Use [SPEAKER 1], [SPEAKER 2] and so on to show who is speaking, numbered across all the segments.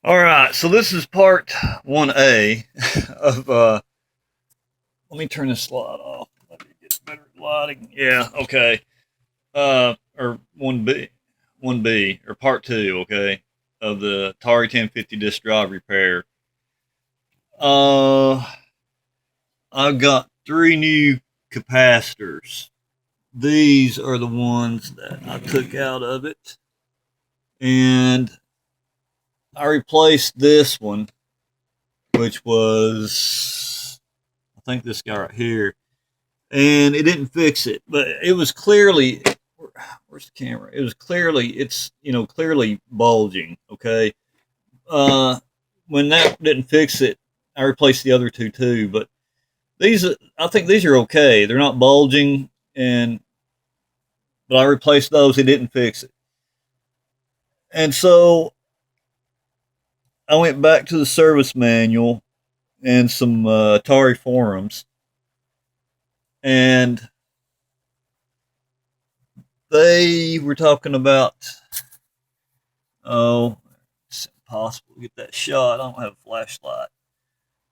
[SPEAKER 1] All right, so this is part 1A of let me turn this slide off. Let me get better lighting. Yeah, okay. Or 1B, 1B or part 2, okay, of the Atari 1050 disk drive repair. Uh I've got three new capacitors. These are the ones that I took out of it, and I replaced this one, which was, I think, this guy right here, and it didn't fix it. But it was clearly, where's the camera? It was clearly, it's clearly bulging. Okay, uh, when that didn't fix it, I replaced the other two too. But these, I think these are okay. They're not bulging, and but I replaced those. It didn't fix it, and so I went back to the service manual and some Atari forums, and they were talking about, oh, it's impossible to get that shot. I don't have a flashlight.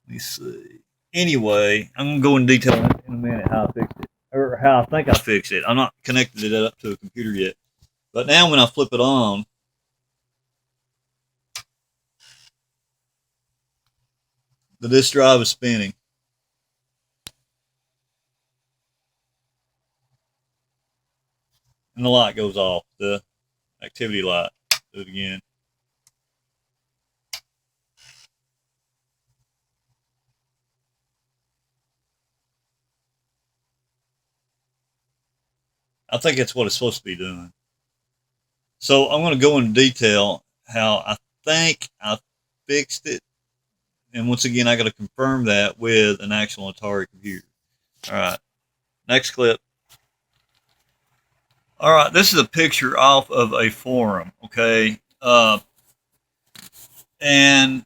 [SPEAKER 1] Let me see. Anyway, I'm gonna go in detail in a minute how I fixed it, or how I think I fixed it. I'm not connected it up to a computer yet, but now when I flip it on, the disk drive is spinning and the light goes off. The activity light. Do it again. I think that's what it's supposed to be doing. So I'm going to go into detail how I think I fixed it. And once again, I got to confirm that with an actual Atari computer. All right, next clip. All right, this is a picture off of a forum. Okay, and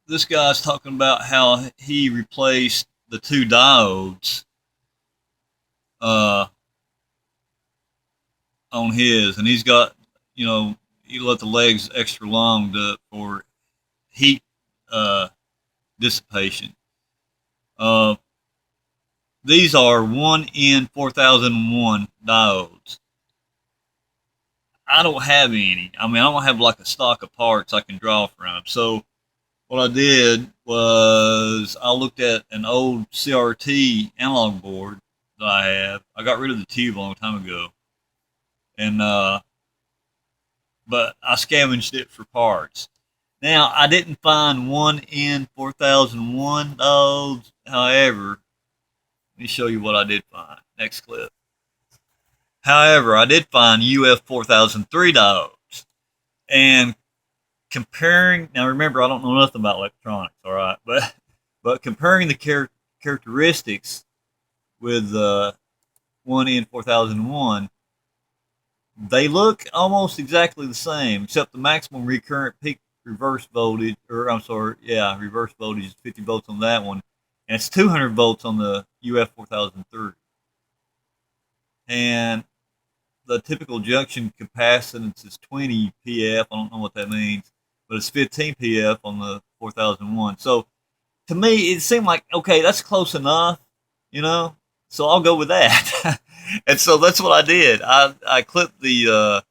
[SPEAKER 1] this guy's talking about how he replaced the two diodes uh, on his, and he's got, he let the legs extra long for heat uh, dissipation. Uh, these are 1N4001 diodes. I don't have any. I mean, I don't have like a stock of parts I can draw from. So what I did was I looked at an old CRT analog board that I have. I got rid of the tube a long time ago, and but I scavenged it for parts. Now I didn't find 1N4001 diodes. However, let me show you what I did find. Next clip. However, I did find UF 4003 diodes. And comparing, now remember, I don't know nothing about electronics, all right? But comparing the characteristics with 1N4001, they look almost exactly the same, except the maximum recurrent peak reverse voltage, or I'm sorry, yeah, reverse voltage is 50 volts on that one, and it's 200 volts on the UF 4003. And the typical junction capacitance is 20 PF. I don't know what that means, but it's 15 PF on the 4001. So to me, it seemed like, okay, that's close enough, you know. So I'll go with that. And so that's what I did. I clipped the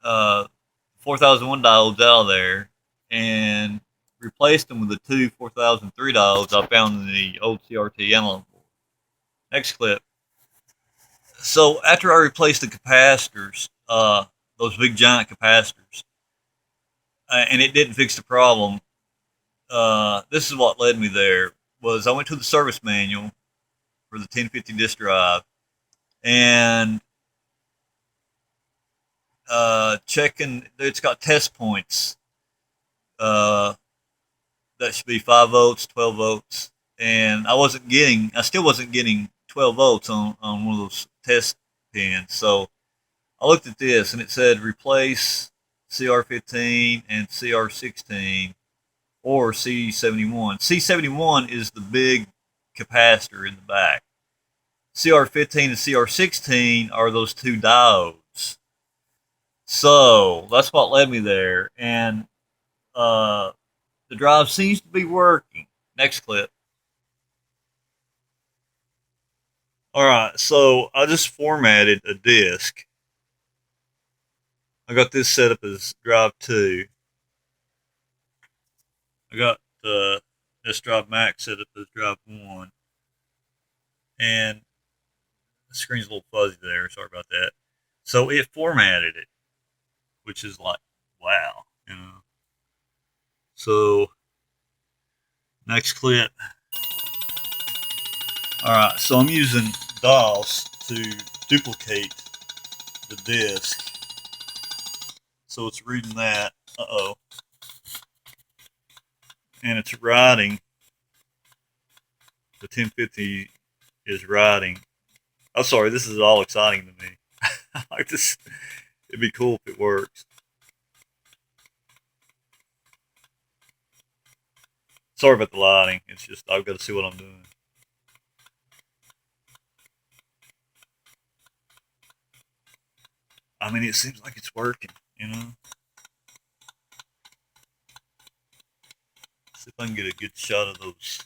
[SPEAKER 1] 4001 diodes out of there and replaced them with the two 4003 diodes I found in the old CRT analog board. Next clip. So after I replaced the capacitors, those big giant capacitors, and it didn't fix the problem. This is what led me there. Was I went to the service manual for the 1050 disk drive and checking. It's got test points. Uh, that should be 5 volts, 12 volts, and I still wasn't getting 12 volts on one of those test pins. So I looked at this and it said replace CR15 and CR16 or C71. C71 is the big capacitor in the back. CR15 and CR16 are those two diodes. So that's what led me there, and uh, the drive seems to be working. Next clip. All right, so I just formatted a disk. I got this set up as drive 2. I got this drive max set up as drive 1. And the screen's a little fuzzy there. Sorry about that. So it formatted it, which is like, wow. So next clip. All right, so I'm using DOS to duplicate the disk. So it's reading that. Uh-oh. And it's writing. The 1050 is writing. I'm sorry, this is all exciting to me. Like this, it'd be cool if it works. Sorry about the lighting. It's just I've got to see what I'm doing. I mean, it seems like it's working, you know? See if I can get a good shot of those.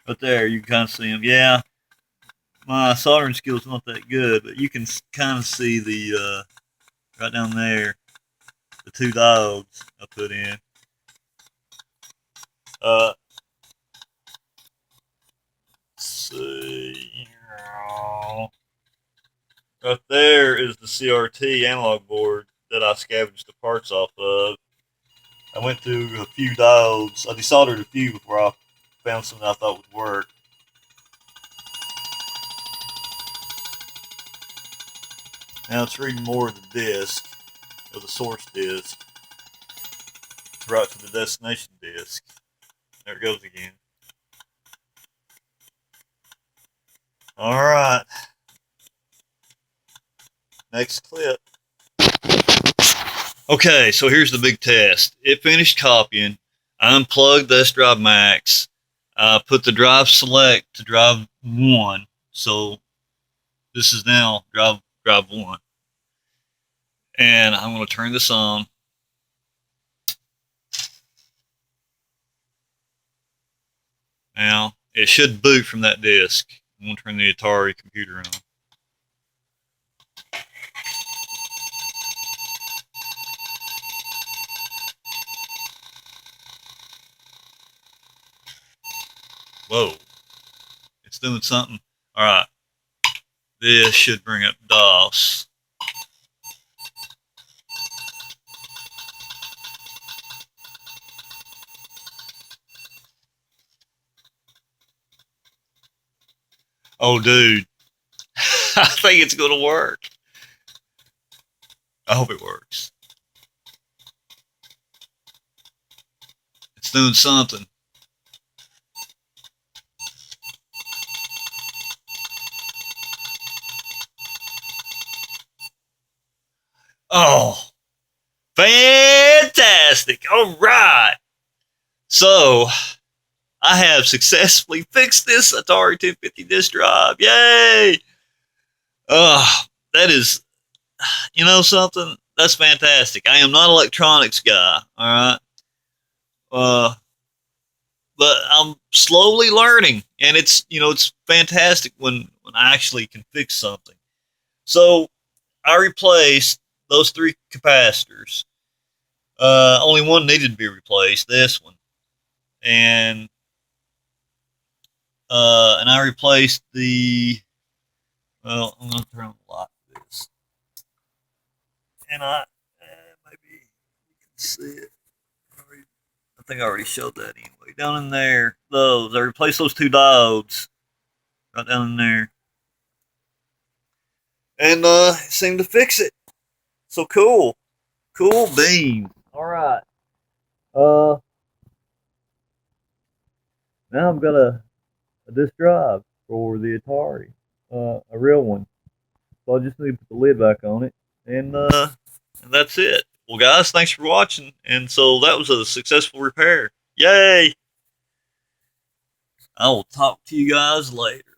[SPEAKER 1] Right there, you can kind of see them. Yeah, my soldering skill's not that good, but you can kind of see the, right down there, the 2 diodes I put in. Let's see. Right there is the CRT analog board that I scavenged the parts off of. I went through a few diodes. I desoldered a few before I found something I thought would work. Now it's reading more of the disk, of the source disk, to write to the destination disk. There it goes again. All right. Next clip. Okay, so here's the big test. It finished copying. I unplugged the S drive max. I put the drive select to drive 1. So this is now drive 1. And I'm going to turn this on. Now, it should boot from that disk. I'm going to turn the Atari computer on. Whoa. It's doing something. All right. This should bring up DOS. Oh, dude. I think it's going to work. I hope it works. It's doing something. Oh, fantastic. All right. So, I have successfully fixed this Atari 1050 disk drive. Yay! That is, you know something? That's fantastic. I am not an electronics guy, all right? Uh, but I'm slowly learning, and it's fantastic when I actually can fix something. So I replaced those 3 capacitors. Only one needed to be replaced, this one, and I replaced the. Well, I'm going to turn on the light for this, and maybe you can see it. I think I already showed that anyway. Down in there, I replaced those 2 diodes right down in there, and it seemed to fix it. So cool, cool beans. All right. Uh, Now I've got a disk drive for the Atari, a real one. So I just need to put the lid back on it, and that's it. Well, guys, thanks for watching. And so that was a successful repair. Yay! I will talk to you guys later.